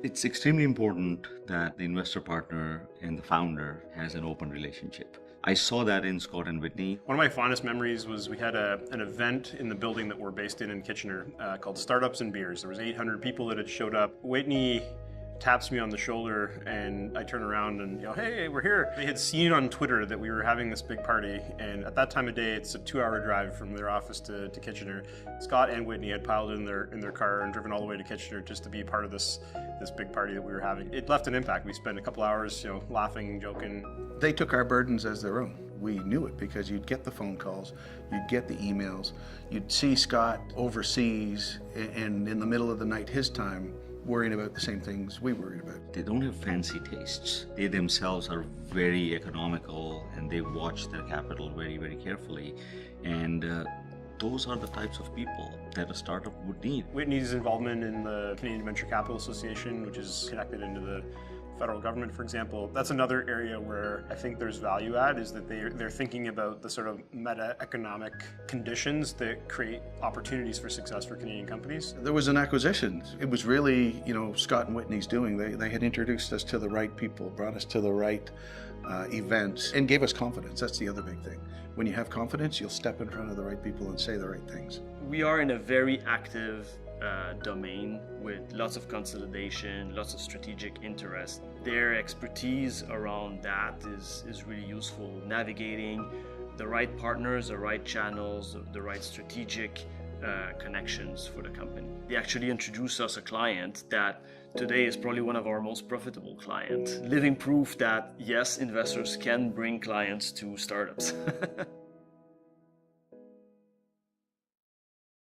It's extremely important that the investor partner and the founder has an open relationship. I saw that in Scott and Whitney. One of my fondest memories was we had an event in the building that we're based in Kitchener called Startups and Beers. There was 800 people that had showed up. Whitney taps me on the shoulder and I turn around and hey, we're here. They had seen on Twitter that we were having this big party, and at that time of day it's a 2-hour drive from their office to Kitchener. Scott and Whitney had piled in their car and driven all the way to Kitchener just to be part of this big party that we were having. It left an impact. We spent a couple hours laughing, joking. They took our burdens as their own. We knew it because you'd get the phone calls, you'd get the emails, you'd see Scott overseas and in the middle of the night his time worrying about the same things we worried about. They don't have fancy tastes. They themselves are very economical and they watch their capital very, very carefully. And those are the types of people that a startup would need. Whitney's involvement in the Canadian Venture Capital Association, which is connected into the federal government, for example, that's another area where I think there's value add, is that they're thinking about the sort of meta-economic conditions that create opportunities for success for Canadian companies. There was an acquisition. It was really, Scott and Whitney's doing. They had introduced us to the right people, brought us to the right events, and gave us confidence. That's the other big thing. When you have confidence, you'll step in front of the right people and say the right things. We are in a very active domain with lots of consolidation, lots of strategic interest. Their expertise around that is really useful. Navigating the right partners, the right channels, the right strategic connections for the company. They actually introduced us a client that today is probably one of our most profitable clients. Living proof that yes, investors can bring clients to startups.